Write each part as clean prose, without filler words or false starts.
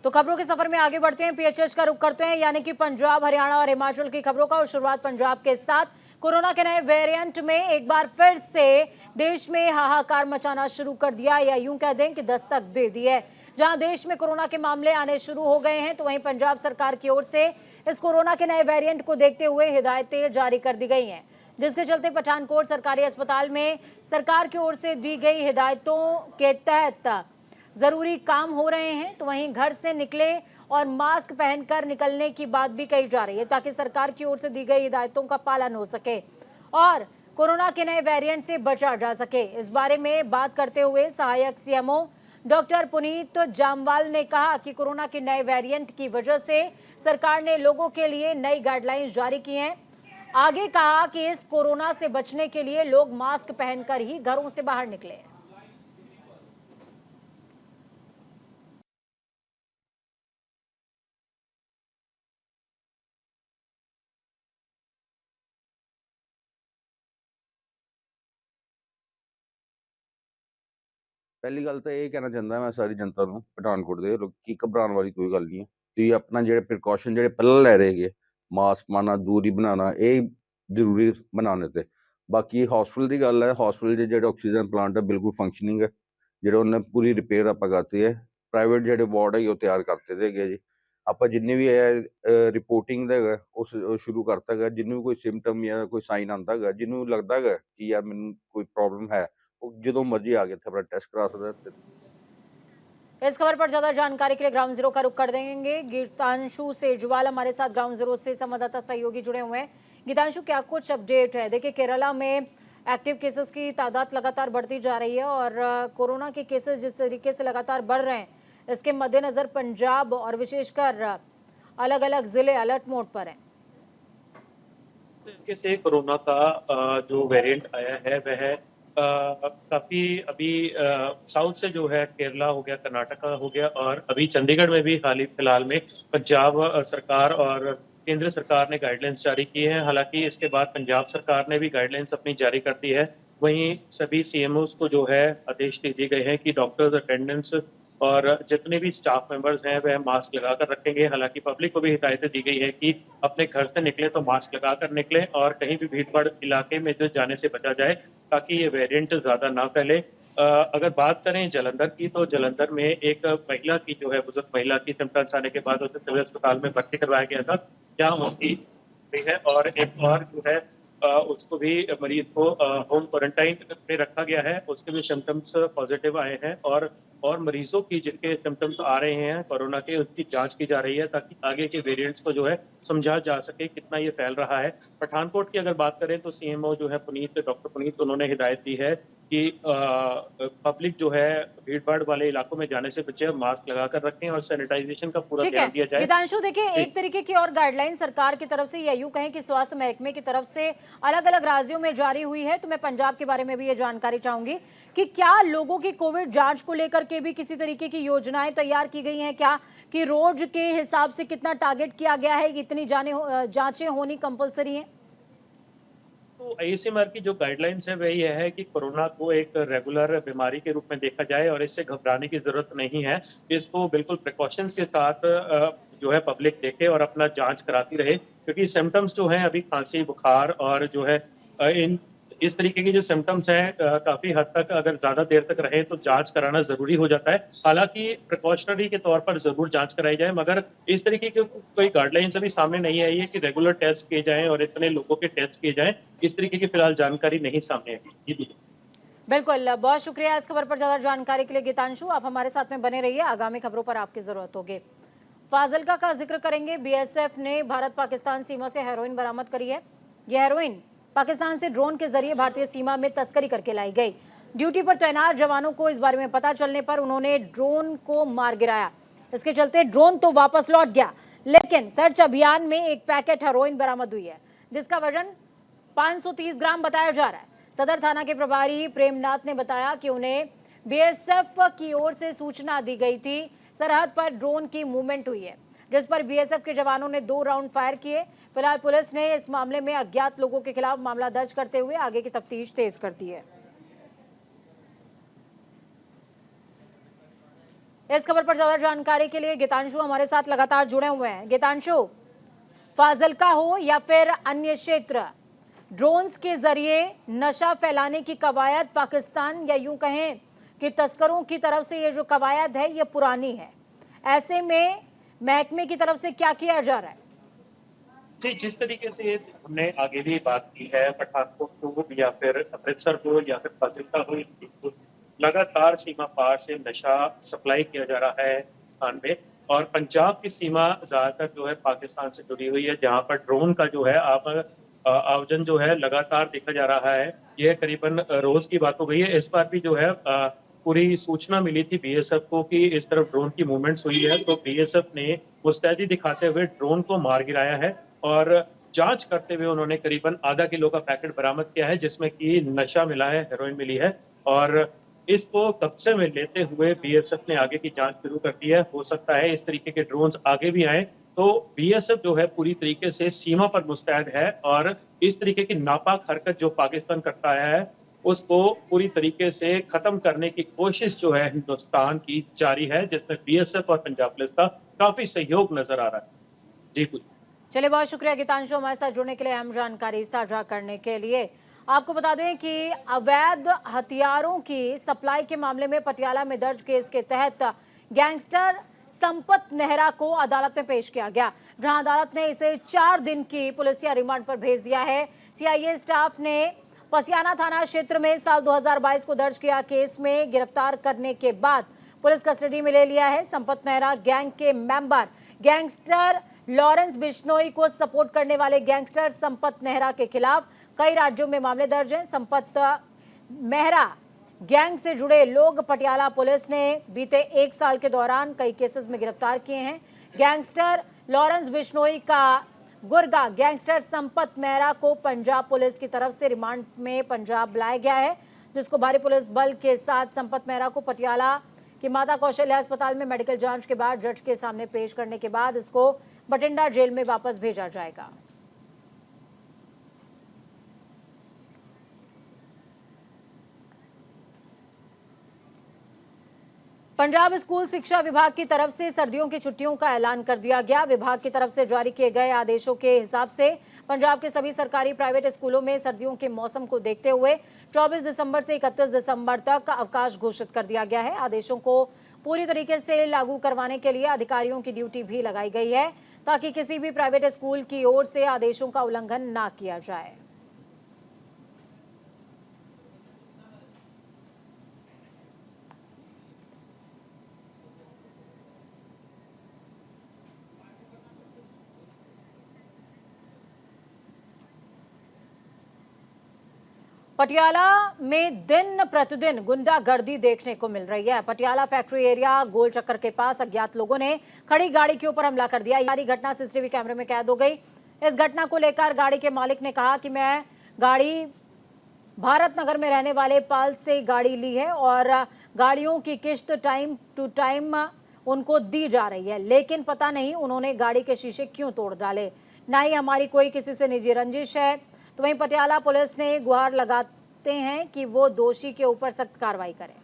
तो खबरों के सफर में आगे बढ़ते हैं, पीएचएच का रुख करते हैं, यानी कि पंजाब, हरियाणा और हिमाचल की खबरों का। और शुरुआत पंजाब के साथ। कोरोना के नए वेरिएंट में एक बार फिर से देश में हाहाकार मचाना शुरू कर दिया, या यूं कह दें कि दस्तक दे दी है। जहां देश में कोरोना के मामले आने शुरू हो गए हैं, तो वहीं पंजाब सरकार की ओर से इस कोरोना के नए वेरिएंट को देखते हुए हिदायतें जारी कर दी गई हैं, जिसके चलते पठानकोट सरकारी अस्पताल में सरकार की ओर से दी गई हिदायतों के तहत जरूरी काम हो रहे हैं। तो वहीं घर से निकले और मास्क पहनकर निकलने की बात भी कही जा रही है, ताकि सरकार की ओर से दी गई हिदायतों का पालन हो सके और कोरोना के नए वेरिएंट से बचा जा सके। इस बारे में बात करते हुए सहायक सीएमओ डॉक्टर पुनीत जामवाल ने कहा कि कोरोना के नए वेरिएंट की वजह से सरकार ने लोगों के लिए नई गाइडलाइंस जारी की हैं। आगे कहा कि इस कोरोना से बचने के लिए लोग मास्क पहनकर ही घरों से बाहर निकले। ਪਹਿਲੀ ਗੱਲ ਤਾਂ ਇਹ ਕਹਿਣਾ ਚਾਹੁੰਦਾ ਮੈਂ ਸਾਰੀ ਜਨਤਾ ਨੂੰ ਪਠਾਨਕੋਟ ਦੇ ਲੋਕੀ ਘਬਰਾਉਣ ਵਾਲੀ ਕੋਈ ਗੱਲ ਨਹੀਂ ਹੈ। ਤੁਸੀਂ ਆਪਣਾ ਜਿਹੜੇ ਪ੍ਰੀਕਾਸ਼ਨ ਜਿਹੜੇ ਪਹਿਲਾਂ ਲੈ ਰਹੇ ਹੈਗੇ, ਮਾਸਕ ਪਾਉਣਾ, ਦੂਰੀ ਬਣਾਉਣਾ, ਇਹ ਜ਼ਰੂਰੀ ਬਣਾਉਣੇ ਤੇ ਬਾਕੀ ਹਸਪੀਟਲ ਦੀ ਗੱਲ ਹੈ। ਹਸਪੀਟਲ ਦੇ ਜਿਹੜੇ ਆਕਸੀਜਨ ਪਲਾਂਟ ਹੈ ਬਿਲਕੁਲ ਫੰਕਸ਼ਨਿੰਗ ਹੈ, ਜਿਹੜਾ ਉਹਨੇ ਪੂਰੀ ਰਿਪੇਅਰ ਆਪਾਂ ਕਰਤੀ ਹੈ। ਪ੍ਰਾਈਵੇਟ ਜਿਹੜੇ ਵਾਰਡ ਹੈ ਉਹ ਤਿਆਰ ਕਰਤੇ ਦੇ ਹੈਗੇ ਜੀ। ਆਪਾਂ ਜਿੰਨੇ ਵੀ ਹੈ ਰਿਪੋਰਟਿੰਗ ਦਾ ਹੈਗਾ ਉਹ ਸ਼ੁਰੂ ਕਰਤਾ ਹੈਗਾ। ਜਿਹਨੂੰ ਵੀ ਕੋਈ ਸਿੰਪਟਮ ਜਾਂ ਕੋਈ ਸਾਈਨ ਆਉਂਦਾ ਹੈਗਾ, ਜਿਹਨੂੰ ਲੱਗਦਾ ਹੈਗਾ ਕਿ ਯਾਰ ਮੈਨੂੰ ਕੋਈ ਪ੍ਰੋਬਲਮ है, जो मर्जी आगे थे अपना टेस्ट करा सकते हैं। इस खबर पर ज्यादा जानकारी के लिए ग्राउंड जीरो का रुख कर देंगे। गीतांशु सेजवाल हमारे साथ ग्राउंड जीरो से संवाददाता सहयोगी जुड़े हुए हैं। गीतांशु, क्या कुछ अपडेट है? देखिए, केरला में एक्टिव केसेस की तादाद लगातार बढ़ती जा रही है और कोरोना के केसेस जिस तरीके से लगातार बढ़ रहे हैं, इसके मद्देनजर पंजाब और विशेषकर अलग अलग जिले अलर्ट मोड पर हैं। तरीके से कोरोना का जो वेरिएंट आया है वह काफी अभी साउथ से जो है केरला हो गया, कर्नाटका हो गया और अभी चंडीगढ़ में भी हाल ही फिलहाल में पंजाब सरकार और केंद्र सरकार ने गाइडलाइंस जारी की हैं। हालांकि इसके बाद पंजाब सरकार ने भी गाइडलाइंस अपनी जारी कर दी है। वहीं सभी सीएमओस को जो है आदेश दे दिए गए हैं कि डॉक्टर्स, अटेंडेंट्स और जितने भी स्टाफ मेंबर्स हैं वह मास्क लगाकर रखेंगे। हालांकि पब्लिक को भी हिदायतें दी गई है कि अपने घर से निकले तो मास्क लगाकर निकले और कहीं भी भीड़-भाड़ इलाके में जो जाने से बचा जाए, ताकि ये वेरिएंट ज़्यादा ना फैले। अगर बात करें जालंधर की, तो जालंधर में एक महिला की जो है, बुजुर्ग महिला की सिम्पटम्स आने के बाद उसे सिविल अस्पताल में भर्ती करवाया गया था, जहाँ उनकी हुई है और एक और जो है उसको भी मरीज को होम क्वारंटाइन में रखा गया है। उसके भी सिम्पटम्स पॉजिटिव आए हैं और मरीजों की जिनके सिम्पटम्स आ रहे हैं कोरोना के, उसकी जांच की जा रही है ताकि आगे के वेरिएंट्स को जो है समझा जा सके कितना ये फैल रहा है। पठानकोट की अगर बात करें तो सीएमओ जो है डॉक्टर पुनीत, उन्होंने हिदायत दी है कि पब्लिक जो है भीड़-भाड़ वाले इलाकों में जाने से बचे, मास्क लगाकर रखें और सैनिटाइजेशन का पूरा ध्यान दिया जाए। गीतांशु, देखिए, एक तरीके की और गाइडलाइन सरकार की तरफ से, या यूं कहें कि स्वास्थ्य महकमे की तरफ से अलग अलग राज्यों में जारी हुई है। तो मैं पंजाब के बारे में भी ये जानकारी चाहूंगी कि क्या लोगों की कोविड जांच को लेकर के भी किसी तरीके की योजनाएं तैयार की गई हैं क्या, कि रोज के हिसाब से कितना टारगेट किया गया है, इतनी जांचें होनी कंपलसरी है? तो आईसीएमआर की जो गाइडलाइंस है वह यह है कि कोरोना को एक रेगुलर बीमारी के रूप में देखा जाए और इससे घबराने की जरूरत नहीं है। इसको बिल्कुल प्रिकॉशंस के साथ जो है पब्लिक देखे और अपना जांच कराती रहे, क्योंकि सिम्टम्स जो हैं अभी खांसी, बुखार और जो है इन इस तरीके के जो सिम्टम्स हैं काफी हद तक अगर ज्यादा देर तक रहे तो जांच कराना जरूरी हो जाता है। हालांकि प्रिकॉशनरी के तौर पर जरूर जांच कराई जाए, मगर इस तरीके की कोई गाइडलाइंस अभी सामने नहीं आई है कि रेगुलर टेस्ट किए जाएं और इतने लोगों के टेस्ट किए जाएं। इस तरीके की फिलहाल जानकारी नहीं सामने आई। बिल्कुल, बहुत शुक्रिया इस खबर पर ज्यादा जानकारी के लिए गीतांशु। आप हमारे साथ में बने रहिए, आगामी खबरों पर आपकी जरूरत होगी। फाजिल्का का जिक्र करेंगे। बीएसएफ ने भारत पाकिस्तान सीमा से हेरोइन बरामद करी है। यह हेरोइन पाकिस्तान से ड्रोन के जरिए भारतीय सीमा में तस्करी करके लाई गई। ड्यूटी पर तैनात जवानों को इस बारे में पता चलने पर उन्होंने ड्रोन को मार गिराया। इसके चलते ड्रोन तो वापस लौट गया, लेकिन सर्च अभियान में एक पैकेट हेरोइन बरामद हुई है, जिसका वजन 530 ग्राम बताया जा रहा है। सदर थाना के प्रभारी प्रेमनाथ ने बताया कि उन्हें बीएसएफ की ओर से सूचना दी गई थी। सरहद पर ड्रोन की मूवमेंट हुई है, जिस पर बीएसएफ के जवानों ने 2 राउंड फायर किए। फिलहाल पुलिस ने इस मामले में अज्ञात लोगों के खिलाफ मामला दर्ज करते हुए आगे की तफ्तीश तेज कर दी है। इस खबर पर ज्यादा जानकारी के लिए गीतांशु हमारे साथ लगातार जुड़े हुए हैं। गीतांशु, फाजिल्का हो या फिर अन्य क्षेत्र, ड्रोन्स के जरिए नशा फैलाने की कवायद पाकिस्तान या यूं कहें कि तस्करों की तरफ से ये जो कवायद है ये पुरानी है। ऐसे में महकमे की तरफ से क्या किया जा रहा है? जी, जिस तरीके से हमने आगे भी बात की है, पठानकोट को या फिर अमृतसर को या फिर फाजिल्का हो, लगातार सीमा पार से नशा सप्लाई किया जा रहा है पाकिस्तान में। और पंजाब की सीमा ज़्यादातर जो है पाकिस्तान से जुड़ी हुई है, जहाँ पर ड्रोन का जो है आयोजन जो है लगातार देखा जा रहा है। यह करीबन रोज़ की बात हो गई है। इस बार भी जो है पूरी सूचना मिली थी बीएसएफ को कि इस तरफ ड्रोन की मूवमेंट्स हुई है, तो बीएसएफ ने मुस्तैदी दिखाते हुए ड्रोन को मार गिराया है और जांच करते हुए उन्होंने करीबन आधा किलो का पैकेट बरामद किया है, जिसमें कि नशा मिला है, हेरोइन मिली है। और इसको कब्जे में लेते हुए बीएसएफ ने आगे की जांच शुरू कर दी है। हो सकता है इस तरीके के ड्रोन्स आगे भी आए, तो बीएसएफ जो है पूरी तरीके से सीमा पर मुस्तैद है और इस तरीके की नापाक हरकत जो पाकिस्तान करता है उसको पूरी तरीके से खत्म करने की कोशिश जो है हिंदुस्तान की जारी है, जिसमें बीएसएफ और पंजाब पुलिस का काफी सहयोग नजर आ रहा है। जी कुछ चलिए, बहुत शुक्रिया गीतांशु हमारे साथ जुड़ने के लिए, अहम जानकारी साझा करने के लिए। आपको बता दें कि अवैध हथियारों की सप्लाई के मामले में पटियाला में दर्ज केस के तहत गैंगस्टर संपत नेहरा को अदालत में पेश किया गया, जहां अदालत ने इसे 4 दिन की पुलिसिया रिमांड पर भेज दिया है। सीआईए स्टाफ ने पसियाना थाना क्षेत्र में साल 2022 को दर्ज किया केस में गिरफ्तार करने के बाद पुलिस कस्टडी में ले लिया है। संपत नेहरा गैंग के मेंबर गैंगस्टर लॉरेंस बिश्नोई को सपोर्ट करने वाले गैंगस्टर संपत नेहरा के खिलाफ कई राज्यों में मामले दर्ज हैं। संपत मेहरा गैंग से जुड़े लोग पटियाला पुलिस ने बीते 1 साल के दौरान कई केसेस में गिरफ्तार किए हैं। गैंगस्टर लॉरेंस बिश्नोई का गुर्गा गैंगस्टर संपत मेहरा को पंजाब पुलिस की तरफ से रिमांड में पंजाब लाया गया है, जिसको भारी पुलिस बल के साथ संपत मेहरा को पटियाला कि माता कौशल्या अस्पताल में मेडिकल जांच के बाद जज के सामने पेश करने के बाद इसको बठिंडा जेल में वापस भेजा जाएगा। पंजाब स्कूल शिक्षा विभाग की तरफ से सर्दियों की छुट्टियों का ऐलान कर दिया गया। विभाग की तरफ से जारी किए गए आदेशों के हिसाब से पंजाब के सभी सरकारी प्राइवेट स्कूलों में सर्दियों के मौसम को देखते हुए 24 दिसंबर से 31 दिसंबर तक अवकाश घोषित कर दिया गया है। आदेशों को पूरी तरीके से लागू करवाने के लिए अधिकारियों की ड्यूटी भी लगाई गई है, ताकि किसी भी प्राइवेट स्कूल की ओर से आदेशों का उल्लंघन ना किया जाए। पटियाला में दिन प्रतिदिन गुंडागर्दी देखने को मिल रही है। पटियाला फैक्ट्री एरिया गोल चक्कर के पास अज्ञात लोगों ने खड़ी गाड़ी के ऊपर हमला कर दिया। ये घटना सीसीटीवी कैमरे में कैद हो गई। इस घटना को लेकर गाड़ी के मालिक ने कहा कि मैं गाड़ी भारत नगर में रहने वाले पाल से गाड़ी ली है और गाड़ियों की किश्त टाइम टू टाइम उनको दी जा रही है, लेकिन पता नहीं उन्होंने गाड़ी के शीशे क्यों तोड़ डाले। ना ही हमारी कोई किसी से निजी रंजिश है। तो वहीं पटियाला पुलिस ने गुहार लगाते हैं कि वो दोषी के ऊपर सख्त कार्रवाई करें।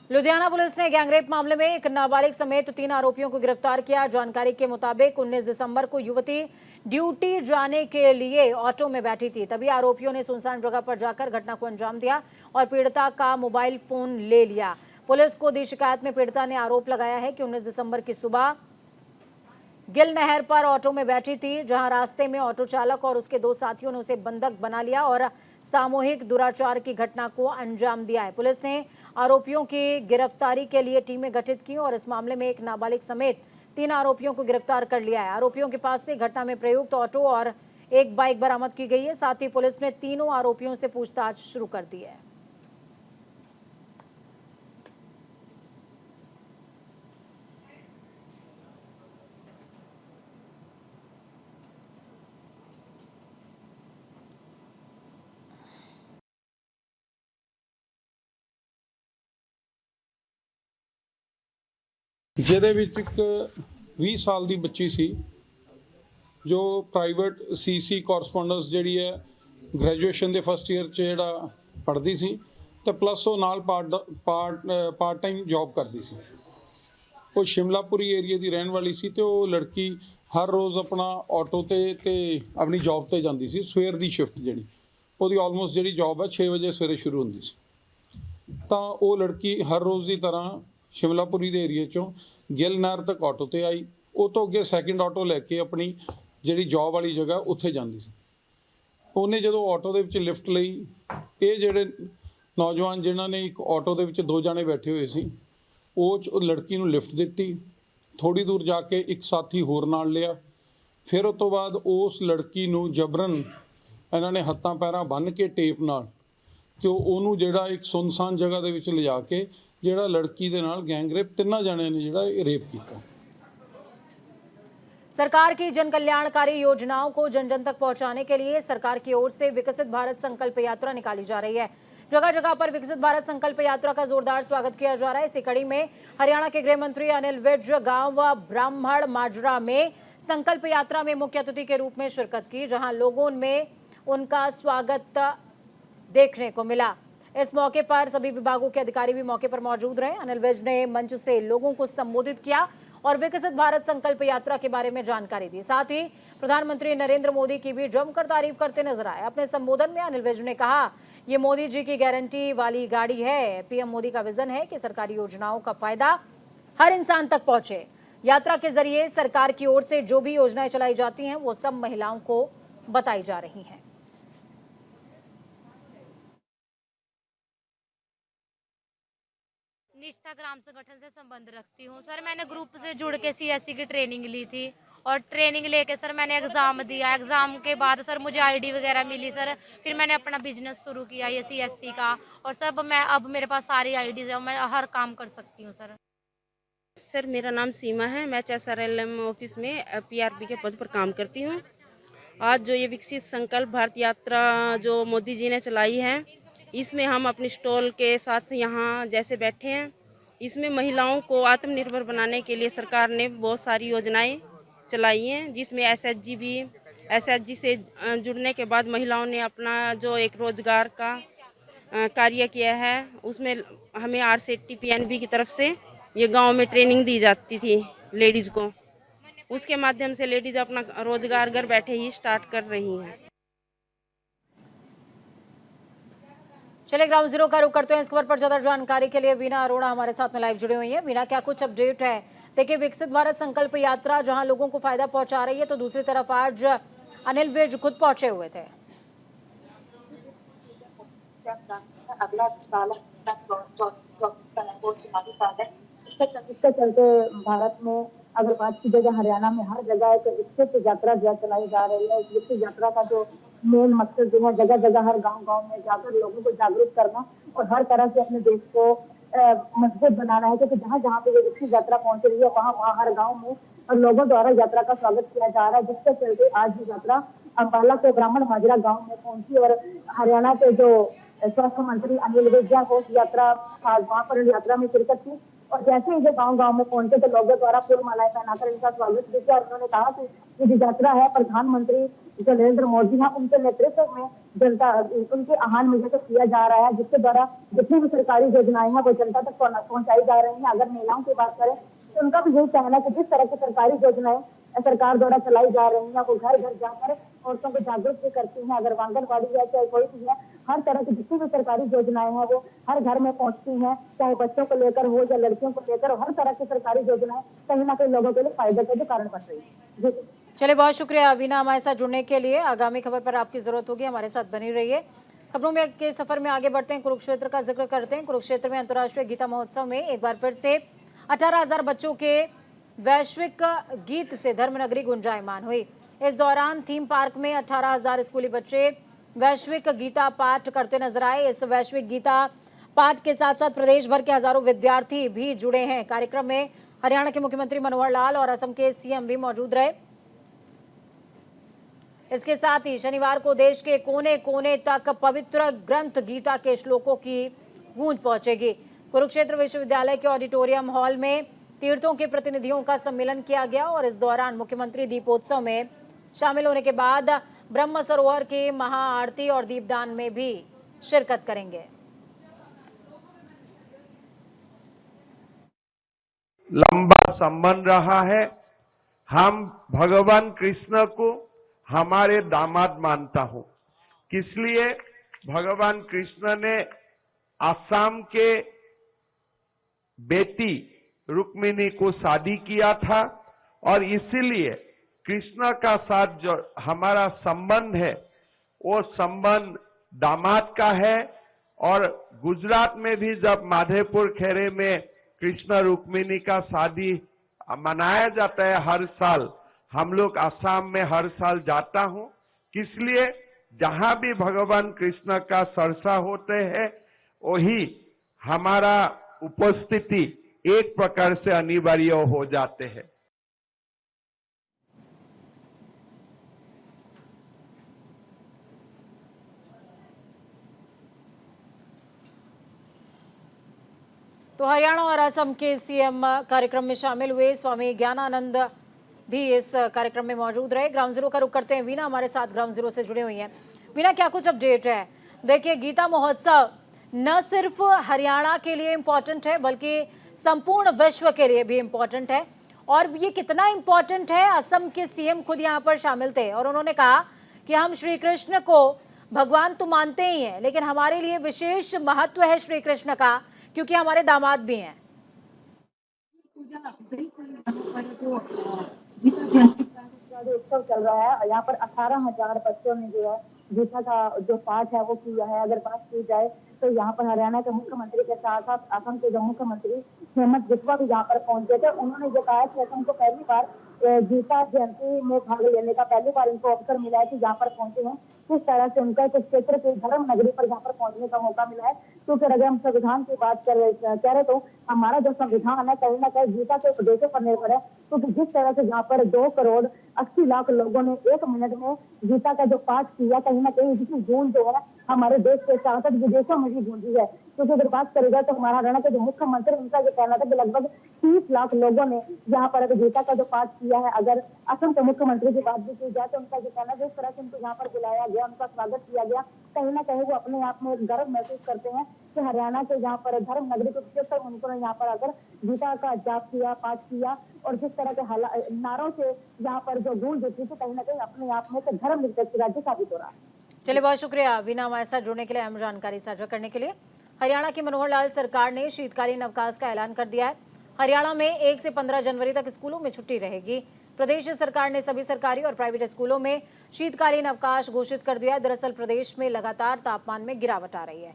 लुधियाना पुलिस ने गैंगरेप मामले में एक नाबालिग समेत 3 आरोपियों को गिरफ्तार किया। जानकारी के मुताबिक 19 दिसंबर को युवती ड्यूटी जाने के लिए ऑटो में बैठी थी, तभी आरोपियों ने सुनसान जगह पर जाकर घटना को अंजाम दिया और पीड़िता का मोबाइल फोन ले लिया। पुलिस को दी शिकायत में पीड़िता ने आरोप लगाया है कि 19 दिसंबर की सुबह गिल नहर पर ऑटो में बैठी थी, जहां रास्ते में ऑटो चालक और उसके 2 साथियों ने उसे बंधक बना लिया और सामूहिक दुराचार की घटना को अंजाम दिया है। पुलिस ने आरोपियों की गिरफ्तारी के लिए टीमें गठित की और इस मामले में एक नाबालिग समेत 3 आरोपियों को गिरफ्तार कर लिया है। आरोपियों के पास से घटना में प्रयुक्त ऑटो और एक बाइक बरामद की गई है। साथ ही पुलिस ने तीनों आरोपियों से पूछताछ शुरू कर दी है। ਜਿਹਦੇ ਵਿੱਚ ਇੱਕ 20 ਸਾਲ ਦੀ ਬੱਚੀ ਸੀ ਜੋ ਪ੍ਰਾਈਵੇਟ ਸੀਸੀ ਕੋਰਸਪੋਂਡੈਂਸ ਜਿਹੜੀ ਹੈ ਗ੍ਰੈਜੂਏਸ਼ਨ ਦੇ ਫਸਟ ਈਅਰ 'ਚ ਜਿਹੜਾ ਪੜ੍ਹਦੀ ਸੀ ਤੇ ਪਲੱਸ ਉਹ ਨਾਲ ਪਾਰਟ ਟਾਈਮ ਜੌਬ ਕਰਦੀ ਸੀ। ਉਹ ਸ਼ਿਮਲਾਪੁਰੀ ਏਰੀਆ ਦੀ ਰਹਿਣ ਵਾਲੀ ਸੀ ਤੇ ਉਹ ਲੜਕੀ ਹਰ ਰੋਜ਼ ਆਪਣਾ ਆਟੋ ਤੇ ਆਪਣੀ ਜੌਬ ਤੇ ਜਾਂਦੀ ਸੀ। ਸਵੇਰ ਦੀ ਸ਼ਿਫਟ ਜਿਹੜੀ ਉਹਦੀ ਆਲਮੋਸਟ ਜਿਹੜੀ ਜੌਬ ਹੈ 6 ਵਜੇ ਸਵੇਰੇ ਸ਼ੁਰੂ ਹੁੰਦੀ ਸੀ। ਤਾਂ ਉਹ ਲੜਕੀ ਹਰ ਰੋਜ਼ ਦੀ ਤਰ੍ਹਾਂ ਸ਼ਿਮਲਾਪੁਰੀ ਦੇ ਏਰੀਏ 'ਚੋਂ ਗਿੱਲ ਨਹਿਰ ਤੱਕ ਆਟੋ ਤੇ ਆਈ। ਉਹ ਤੋਂ ਅੱਗੇ ਸੈਕਿੰਡ ਆਟੋ ਲੈ ਕੇ ਆਪਣੀ ਜਿਹੜੀ ਜੌਬ ਵਾਲੀ ਜਗ੍ਹਾ ਉੱਥੇ ਜਾਂਦੀ ਸੀ। ਉਹਨੇ ਜਦੋਂ ਆਟੋ ਦੇ ਵਿੱਚ ਲਿਫਟ ਲਈ, ਇਹ ਜਿਹੜੇ ਨੌਜਵਾਨ ਜਿਨ੍ਹਾਂ ਨੇ ਇੱਕ ਆਟੋ ਦੇ ਵਿੱਚ 2 ਜਾਣੇ ਬੈਠੇ ਹੋਏ ਸੀ ਉਹ ਲੜਕੀ ਨੂੰ ਲਿਫਟ ਦਿੱਤੀ। ਥੋੜ੍ਹੀ ਦੂਰ ਜਾ ਕੇ ਇੱਕ ਸਾਥੀ ਹੋਰ ਨਾਲ ਲਿਆ। ਫਿਰ ਉਸ ਤੋਂ ਬਾਅਦ ਉਸ ਲੜਕੀ ਨੂੰ ਜਬਰਨ ਇਹਨਾਂ ਨੇ ਹੱਥਾਂ ਪੈਰਾਂ ਬੰਨ੍ਹ ਕੇ ਟੇਪ ਨਾਲ ਤੇ ਉਹਨੂੰ ਜਿਹੜਾ ਇੱਕ ਸੁੰਨਸਾਨ ਜਗ੍ਹਾ ਦੇ ਵਿੱਚ ਲਿਜਾ ਕੇ ਜਿਹੜਾ ਲੜਕੀ ਦੇ ਨਾਲ ਗੈਂਗਰੇਪ 3 ਜਣਿਆਂ ने ਜਿਹੜਾ ਇਹ रेप किया। सरकार की जन कल्याणकारी योजनाओं को जन जन तक पहुंचाने के लिए सरकार की ओर से विकसित भारत संकल्प यात्रा निकाली जा रही है। जगह जगह पर विकसित भारत संकल्प यात्रा का जोरदार स्वागत किया जा रहा है। इसी कड़ी में हरियाणा के गृह मंत्री अनिल विज गांव ब्राह्मण माजरा में संकल्प यात्रा में मुख्य अतिथि के रूप में शिरकत की, जहां लोगों में उनका स्वागत देखने को मिला। इस मौके पर सभी विभागों के अधिकारी भी मौके पर मौजूद रहे। अनिल विज ने मंच से लोगों को संबोधित किया और विकसित भारत संकल्प यात्रा के बारे में जानकारी दी। साथ ही प्रधानमंत्री नरेंद्र मोदी की भी जमकर तारीफ करते नजर आए। अपने संबोधन में अनिल विज ने कहा, ये मोदी जी की गारंटी वाली गाड़ी है। पीएम मोदी का विजन है कि सरकारी योजनाओं का फायदा हर इंसान तक पहुंचे। यात्रा के जरिए सरकार की ओर से जो भी योजनाएं चलाई जाती हैं वो सब महिलाओं को बताई जा रही हैं। निष्ठा ग्राम संगठन से संबंध रखती हूँ सर। मैंने ग्रुप से जुड़ के सीएससी की ट्रेनिंग ली थी और ट्रेनिंग लेके सर मैंने एग्ज़ाम दिया। एग्ज़ाम के बाद सर मुझे आईडी वगैरह मिली सर। फिर मैंने अपना बिजनेस शुरू किया ये सीएससी का, और सब मैं अब मेरे पास सारी आईडीज है, मैं हर काम कर सकती हूँ सर। सर मेरा नाम सीमा है, मैं HSRLM ऑफिस में PRB के पद पर काम करती हूँ। आज जो ये विकसित संकल्प भारत यात्रा जो मोदी जी ने चलाई है, इसमें हम अपनी स्टॉल के साथ यहाँ जैसे बैठे हैं, इसमें महिलाओं को आत्मनिर्भर बनाने के लिए सरकार ने बहुत सारी योजनाएं चलाई हैं, जिसमें SHG से जुड़ने के बाद महिलाओं ने अपना जो एक रोजगार का कार्य किया है। उसमें हमें RCT PNB की तरफ से ये गांव में ट्रेनिंग दी जाती थी लेडीज़ को। उसके माध्यम से लेडीज़ अपना रोजगार घर बैठे ही स्टार्ट कर रही हैं। चलिए ग्राउंड जीरो का रुख करते हैं। इस खबर पर ज्यादा जानकारी के लिए वीना अरोड़ा हमारे साथ में लाइव जुड़ी हुई है। वीना, क्या कुछ अपडेट है? देखिए, विकसित भारत संकल्प यात्रा जहां लोगों को फायदा पहुंचा रही है, तो दूसरी तरफ आज अनिल विज खुद पहुंचे हुए थे। अगला साल है, इसके चलते भारत में अगर बात की जाए हरियाणा में हर जगह एक विकसित यात्रा जो चलाई जा रही है। इस विकसित यात्रा का जो मेन मकसद जो है जगह जगह हर गांव में जाकर लोगों को जागरूक करना और हर तरह से अपने देश को मजबूत बनाना है, क्योंकि जहाँ जहाँ पे ये विकसित यात्रा पहुंच रही है वहाँ हर गाँव में और लोगों द्वारा यात्रा का स्वागत किया जा रहा है, जिसके चलते आज ये यात्रा अम्बाला के ब्राह्मण माजरा गाँव में पहुंची और हरियाणा के जो स्वास्थ्य मंत्री अनिल विज उस यात्रा वहाँ पर यात्रा में शिरकत की और जैसे ही जो गांव में पहुंचे तो लोगों द्वारा फूल मालाएं पहनाकर इनका स्वागत भी किया। उन्होंने कहा कि ये जो यात्रा है प्रधानमंत्री जो नरेंद्र मोदी हैं उनके नेतृत्व में जनता उनके आह्वान में जैसे किया जा रहा है, जिसके द्वारा जितनी भी सरकारी योजनाएं हैं वो जनता तक पहुंचाई जा रही हैं। अगर महिलाओं की बात करें तो उनका भी यही कहना है कि जिस तरह की सरकारी योजनाएं सरकार द्वारा चलाई जा रही है वो घर घर जाकर औरतों को जागरूक भी करती हैं। अगर आंगनबाड़ी है चाहे कोई भी है, हर तरह की जितनी भी सरकारी योजनाएं हैं वो हर घर में पहुंचती हैं, चाहे बच्चों को लेकर हो या लड़कियों को लेकर, हर तरह की सरकारी योजनाएं कहीं ना कहीं लोगों के लिए फायदे का भी कारण बन रही है। जी चलिए, बहुत शुक्रिया वीना हमारे साथ जुड़ने के लिए। आगामी खबर पर आपकी जरूरत होगी, हमारे साथ बनी रहिए। खबरों में के सफर में आगे बढ़ते हैं, कुरुक्षेत्र का जिक्र करते हैं। कुरुक्षेत्र में अंतर्राष्ट्रीय गीता महोत्सव में एक बार फिर से 18,000 बच्चों के वैश्विक गीत से धर्मनगरी गुंजायमान हुई। इस दौरान थीम पार्क में 18,000 स्कूली बच्चे वैश्विक गीता पाठ करते नजर आए। इस वैश्विक गीता पाठ के साथ साथ प्रदेश भर के हजारों विद्यार्थी भी जुड़े हैं। कार्यक्रम में हरियाणा के मुख्यमंत्री मनोहर लाल और असम के सीएम भी मौजूद रहे। इसके साथ ही शनिवार को देश के कोने कोने तक पवित्र ग्रंथ गीता के श्लोकों की गूंज पहुंचेगी। कुरुक्षेत्र विश्वविद्यालय के ऑडिटोरियम हॉल में तीर्थों के प्रतिनिधियों का सम्मेलन किया गया और इस दौरान मुख्यमंत्री दीपोत्सव में शामिल होने के बाद ब्रह्म सरोवर के महाआरती और दीपदान में भी शिरकत करेंगे। लंबा संबंध रहा है। हम भगवान कृष्ण को हमारे दामाद मानता हूं। किस लिए? भगवान कृष्ण ने आसाम के बेटी रुक्मिणी को शादी किया था और इसीलिए कृष्ण का साथ जो हमारा संबंध है वो संबंध दामाद का है। और गुजरात में भी जब माधेपुर खेरे में कृष्ण रुक्मिणी का शादी मनाया जाता है हर साल, हम लोग आसाम में हर साल जाता हूं। इसलिए जहां भी भगवान कृष्ण का चर्चा होते हैं वही हमारा उपस्थिति एक प्रकार से अनिवार्य हो जाते हैं। तो हरियाणा और असम के सीएम कार्यक्रम में शामिल हुए। स्वामी ज्ञानानंद भी इस कार्यक्रम में मौजूद रहे। ग्राउंड जीरो का रुख करते हैं। वीना हमारे साथ ग्राउंड जीरो से जुड़े हुई हैं। वीना, क्या कुछ अपडेट है? देखिए, गीता महोत्सव न सिर्फ हरियाणा के लिए इम्पोर्टेंट है बल्कि संपूर्ण विश्व के लिए भी इम्पोर्टेंट है। और ये कितना इम्पोर्टेंट है, असम के सीएम खुद यहाँ पर शामिल थे और उन्होंने कहा कि हम श्री कृष्ण को भगवान तो मानते ही हैं, लेकिन हमारे लिए विशेष महत्व है श्री कृष्ण का, क्योंकि हमारे दामाद भी हैं। जो गीता जयंती का जो उत्सव चल रहा है, यहाँ पर 18,000 बच्चों ने जो है गीता का जो पाठ है वो किया है। अगर बात की जाए तो यहाँ पर हरियाणा के मुख्यमंत्री के साथ साथ असम के जो मुख्यमंत्री हेमंत बिस्वा भी यहाँ पर पहुंचे थे। उन्होंने जो कहा कि असम को पहली बार गीता जयंती में भाग लेने का पहली बार इनको अवसर मिला है कि यहाँ पर पहुंचे हैं। किस तरह से उनका इस क्षेत्र के धर्म नगरी पर यहाँ पर पहुंचने का मौका मिला है। तो फिर अगर हम संविधान की बात कह रहे तो हमारा जो संविधान है कहीं ना कहीं गीता के उपदेशों पर निर्भर है। क्योंकि जिस तरह से यहाँ पर 2,80,00,000 लोगों ने 1 मिनट में गीता का जो पाठ किया, कहीं ना कहीं इसकी गूंज जो है हमारे देश के साथ साथ विदेशों में भी गूंजी है। क्योंकि अगर बात करेगा तो हमारा हरियाणा के जो मुख्यमंत्री, उनका जो कहना था कि लगभग 30 लाख लोगों ने यहाँ पर अगर गीता का जो पाठ किया है। अगर असम के मुख्यमंत्री की बात भी की जाए तो उनका जो कहना, जिस तरह से उनको यहाँ पर बुलाया गया, उनका स्वागत किया गया, कहीं ना कहीं वो अपने आप में गर्व महसूस करते हैं कि हरियाणा के यहाँ पर धर्म नगरी के क्षेत्र में उन्होंने यहाँ पर अगर गीता का जाप किया, पाठ किया और जिस तरह के नारों से यहाँ पर जो गूंज उठी थी, कहीं ना कहीं अपने आप में से धर्म निरपेक्ष राज्य साबित हो रहा है। चलिए, बहुत शुक्रिया वीना हमारे साथ जुड़ने के लिए, अहम जानकारी साझा करने के लिए। हरियाणा की मनोहर लाल सरकार ने शीतकालीन अवकाश का ऐलान कर दिया है। हरियाणा में 1 से 15 जनवरी तक स्कूलों में छुट्टी रहेगी। प्रदेश सरकार ने सभी सरकारी और प्राइवेट स्कूलों में शीतकालीन अवकाश घोषित कर दिया है। दरअसल प्रदेश में लगातार तापमान में गिरावट आ रही है।